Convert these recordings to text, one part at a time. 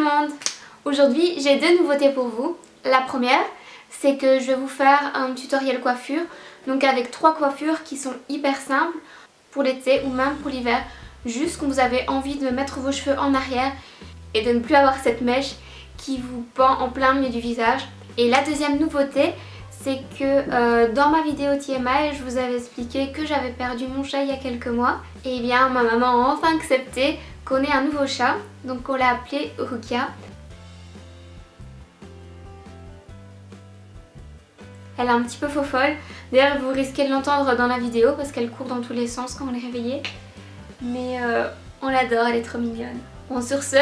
monde! Aujourd'hui j'ai deux nouveautés pour vous. La première, c'est que je vais vous faire un tutoriel coiffure, donc avec 3 coiffures qui sont hyper simples pour l'été ou même pour l'hiver. Juste quand vous avez envie de mettre vos cheveux en arrière et de ne plus avoir cette mèche qui vous pend en plein milieu du visage. Et la deuxième nouveauté, c'est que dans ma vidéo TMI, je vous avais expliqué que j'avais perdu mon chat il y a quelques mois. Et bien ma maman a enfin accepté qu'on ait un nouveau chat, donc on l'a appelé Rukia. Elle est un petit peu faux-folle, d'ailleurs vous risquez de l'entendre dans la vidéo parce qu'elle court dans tous les sens quand on est réveillé. Mais on l'adore, elle est trop mignonne. Bon, sur ce,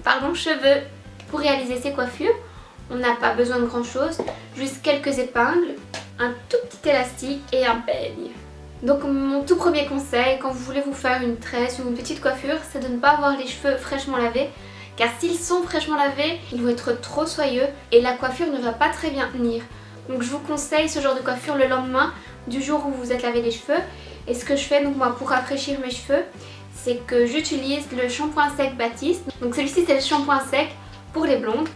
pardon cheveux. Pour réaliser ces coiffures, on n'a pas besoin de grand chose, juste quelques épingles, un tout petit élastique et un peigne. Donc mon tout premier conseil quand vous voulez vous faire une tresse ou une petite coiffure, c'est de ne pas avoir les cheveux fraîchement lavés, car s'ils sont fraîchement lavés, ils vont être trop soyeux et la coiffure ne va pas très bien tenir. Donc je vous conseille ce genre de coiffure le lendemain du jour où vous vous êtes lavé les cheveux. Et ce que je fais donc moi pour rafraîchir mes cheveux, c'est que j'utilise le shampoing sec Baptiste. Donc celui-ci c'est le shampoing sec pour les blondes.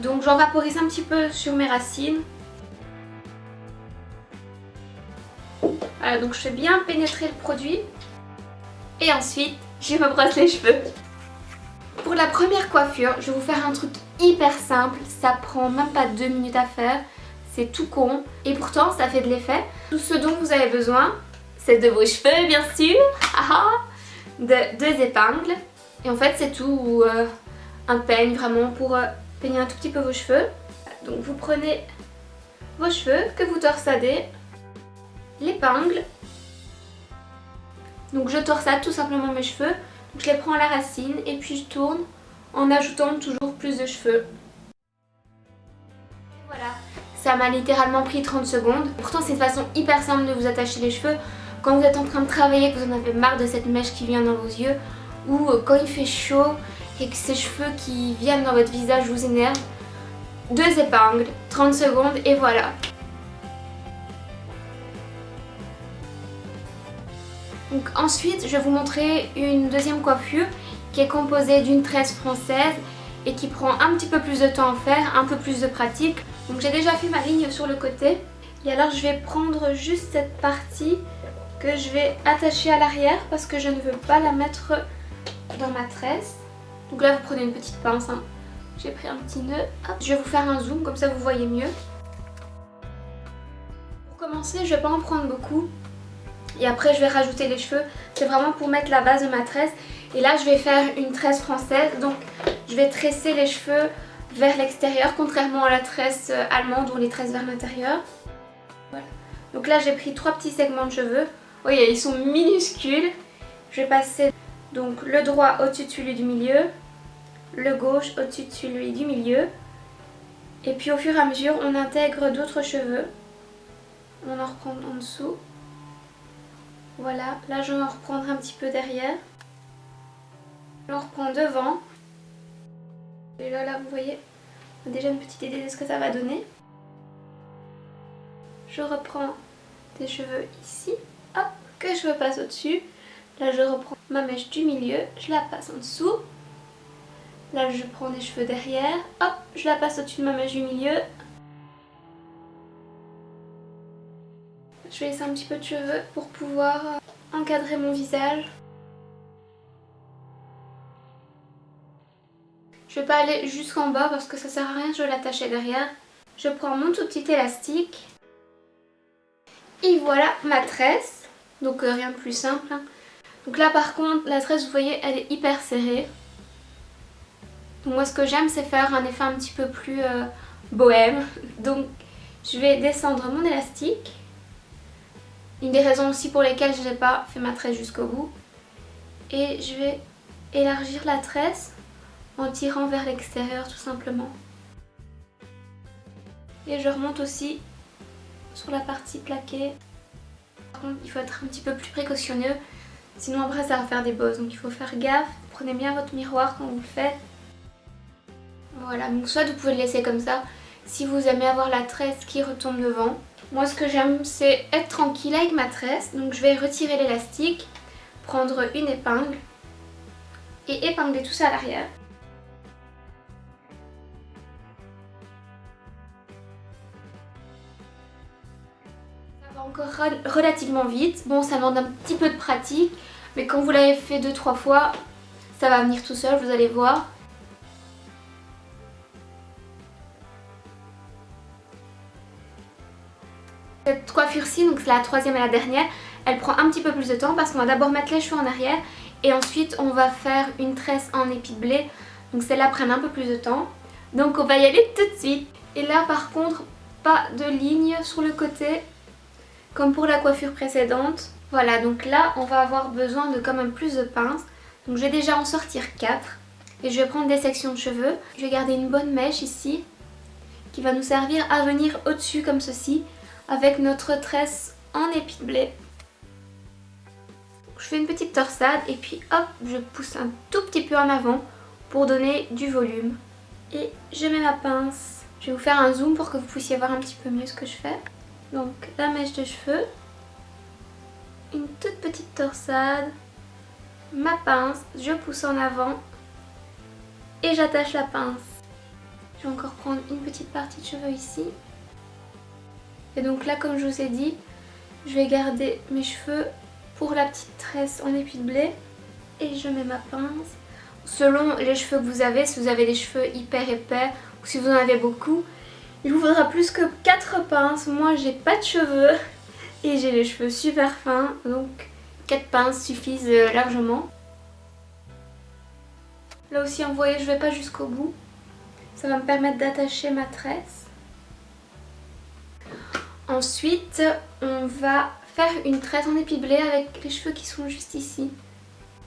Donc j'en vaporise un petit peu sur mes racines. Voilà, donc je fais bien pénétrer le produit. Et ensuite, je me brosse les cheveux. Pour la première coiffure, je vais vous faire un truc hyper simple. Ça prend même pas 2 minutes à faire. C'est tout con. Et pourtant, ça fait de l'effet. Tout ce dont vous avez besoin, c'est de vos cheveux, bien sûr. De 2 épingles. Et en fait, c'est tout. Ou un peigne, vraiment, pour peigner un tout petit peu vos cheveux. Donc vous prenez vos cheveux que vous torsadez. L'épingle. Donc je torsade tout simplement mes cheveux. Donc je les prends à la racine et puis je tourne en ajoutant toujours plus de cheveux. Et voilà, ça m'a littéralement pris 30 secondes. Pourtant c'est une façon hyper simple de vous attacher les cheveux. Quand vous êtes en train de travailler, que vous en avez marre de cette mèche qui vient dans vos yeux, ou quand il fait chaud et que ces cheveux qui viennent dans votre visage vous énervent. 2 épingles, 30 secondes et voilà. Donc ensuite, je vais vous montrer une deuxième coiffure qui est composée d'une tresse française et qui prend un petit peu plus de temps à faire, un peu plus de pratique. Donc j'ai déjà fait ma ligne sur le côté. Et alors je vais prendre juste cette partie que je vais attacher à l'arrière parce que je ne veux pas la mettre dans ma tresse. Donc là vous prenez une petite pince, hein. J'ai pris un petit nœud. Hop. Je vais vous faire un zoom comme ça vous voyez mieux. Pour commencer, je ne vais pas en prendre beaucoup. Et après je vais rajouter les cheveux. C'est vraiment pour mettre la base de ma tresse. Et là je vais faire une tresse française. Donc je vais tresser les cheveux vers l'extérieur, contrairement à la tresse allemande où on les tresse vers l'intérieur. Voilà. Donc là j'ai pris 3 petits segments de cheveux. Vous voyez, ils sont minuscules. Je vais passer donc le droit au-dessus de celui du milieu, le gauche au-dessus de celui du milieu. Et puis au fur et à mesure on intègre d'autres cheveux. On en reprend en dessous. Voilà, là je vais en reprendre un petit peu derrière. Je reprends devant. Et là vous voyez, on a déjà une petite idée de ce que ça va donner. Je reprends des cheveux ici, hop, que je passe au-dessus. Là je reprends ma mèche du milieu, je la passe en dessous. Là je prends des cheveux derrière, hop, je la passe au-dessus de ma mèche du milieu. Je vais laisser un petit peu de cheveux pour pouvoir encadrer mon visage. Je vais pas aller jusqu'en bas parce que ça sert à rien, je vais l'attacher derrière. Je prends mon tout petit élastique. Et voilà ma tresse. Donc rien de plus simple, hein. Donc là par contre, la tresse vous voyez, elle est hyper serrée. Donc moi ce que j'aime c'est faire un effet un petit peu plus bohème. Donc je vais descendre mon élastique. Une des raisons aussi pour lesquelles je n'ai pas fait ma tresse jusqu'au bout. Et je vais élargir la tresse en tirant vers l'extérieur tout simplement. Et je remonte aussi sur la partie plaquée. Par contre il faut être un petit peu plus précautionneux, sinon après ça va faire des bosses. Donc il faut faire gaffe, prenez bien votre miroir quand vous le faites. Voilà, donc soit vous pouvez le laisser comme ça, si vous aimez avoir la tresse qui retombe devant. Moi ce que j'aime c'est être tranquille avec ma tresse, donc je vais retirer l'élastique, prendre une épingle et épingler tout ça à l'arrière. encore relativement vite. Bon, ça demande un petit peu de pratique, mais quand vous l'avez fait 2-3 fois, ça va venir tout seul, vous allez voir. Cette coiffure-ci, donc c'est la troisième et la dernière, elle prend un petit peu plus de temps parce qu'on va d'abord mettre les cheveux en arrière et ensuite on va faire une tresse en épi de blé. Donc celle-là prend un peu plus de temps. Donc on va y aller tout de suite. Et là par contre, pas de ligne sur le côté comme pour la coiffure précédente. Voilà, donc là on va avoir besoin de quand même plus de pinces. Donc je vais déjà en sortir 4 et je vais prendre des sections de cheveux. Je vais garder une bonne mèche ici qui va nous servir à venir au-dessus comme ceci avec notre tresse en épi de blé. Je fais une petite torsade et puis hop, je pousse un tout petit peu en avant pour donner du volume. Et je mets ma pince. Je vais vous faire un zoom pour que vous puissiez voir un petit peu mieux ce que je fais. Donc la mèche de cheveux, une toute petite torsade, ma pince, je pousse en avant et j'attache la pince. Je vais encore prendre une petite partie de cheveux ici. Et donc là, comme je vous ai dit, je vais garder mes cheveux pour la petite tresse en épi de blé. Et je mets ma pince. Selon les cheveux que vous avez, si vous avez des cheveux hyper épais ou si vous en avez beaucoup, il vous faudra plus que 4 pinces. Moi, j'ai pas de cheveux et j'ai les cheveux super fins. Donc 4 pinces suffisent largement. Là aussi, vous voyez, je vais pas jusqu'au bout. Ça va me permettre d'attacher ma tresse. Ensuite, on va faire une tresse en épi de blé avec les cheveux qui sont juste ici.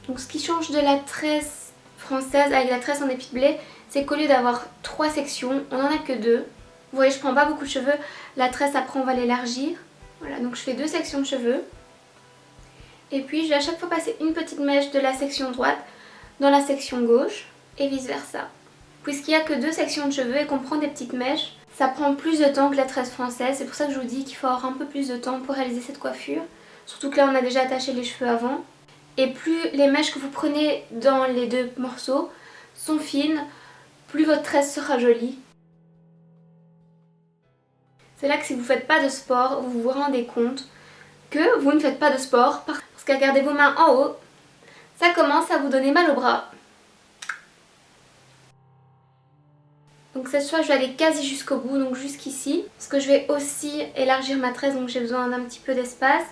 Donc ce qui change de la tresse française avec la tresse en épi de blé, c'est qu'au lieu d'avoir 3 sections, on n'en a que 2. Vous voyez, je prends pas beaucoup de cheveux. La tresse, après, on va l'élargir. Voilà, donc je fais 2 sections de cheveux. Et puis, je vais à chaque fois passer une petite mèche de la section droite dans la section gauche et vice versa. Puisqu'il n'y a que 2 sections de cheveux et qu'on prend des petites mèches, ça prend plus de temps que la tresse française. C'est pour ça que je vous dis qu'il faut avoir un peu plus de temps pour réaliser cette coiffure. Surtout que là, on a déjà attaché les cheveux avant. Et plus les mèches que vous prenez dans les 2 morceaux sont fines, plus votre tresse sera jolie. C'est là que si vous ne faites pas de sport, vous vous rendez compte que vous ne faites pas de sport. Parce que gardez vos mains en haut, ça commence à vous donner mal au bras. Donc cette fois je vais aller quasi jusqu'au bout, donc jusqu'ici. Parce que je vais aussi élargir ma tresse, donc j'ai besoin d'un petit peu d'espace.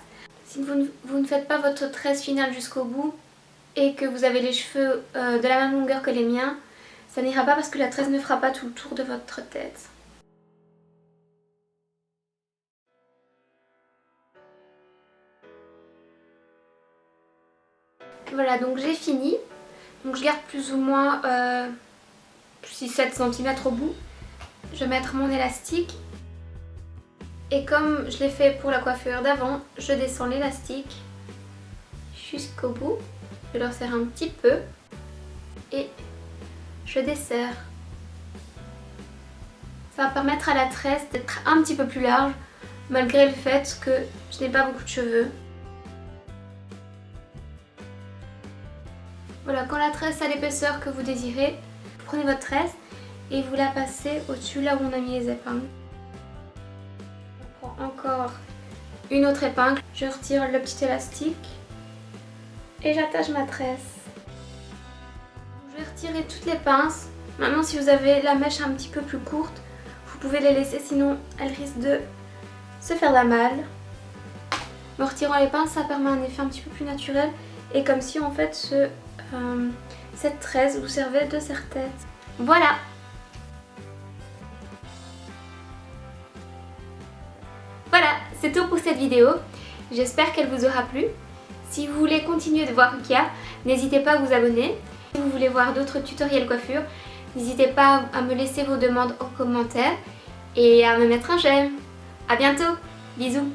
Si vous ne faites pas votre tresse finale jusqu'au bout et que vous avez les cheveux de la même longueur que les miens, ça n'ira pas parce que la tresse ne fera pas tout le tour de votre tête. Voilà, donc j'ai fini. Donc je garde plus ou moins 6-7 cm au bout. Je vais mettre mon élastique. Et comme je l'ai fait pour la coiffure d'avant, je descends l'élastique jusqu'au bout. Je le resserre un petit peu. Et je desserre. Ça va permettre à la tresse d'être un petit peu plus large, malgré le fait que je n'ai pas beaucoup de cheveux. Voilà, quand la tresse a l'épaisseur que vous désirez, vous prenez votre tresse et vous la passez au-dessus là où on a mis les épingles. On prend encore une autre épingle, je retire le petit élastique et j'attache ma tresse. Je vais retirer toutes les pinces. Maintenant, si vous avez la mèche un petit peu plus courte, vous pouvez les laisser, sinon elles risquent de se faire la malle. En retirant les pinces, ça permet un effet un petit peu plus naturel et comme si en fait cette tresse vous servait de serre-tête. Voilà! Voilà, c'est tout pour cette vidéo. J'espère qu'elle vous aura plu. Si vous voulez continuer de voir Rukia, n'hésitez pas à vous abonner. Si vous voulez voir d'autres tutoriels coiffure, n'hésitez pas à me laisser vos demandes en commentaire et à me mettre un j'aime. A bientôt, bisous!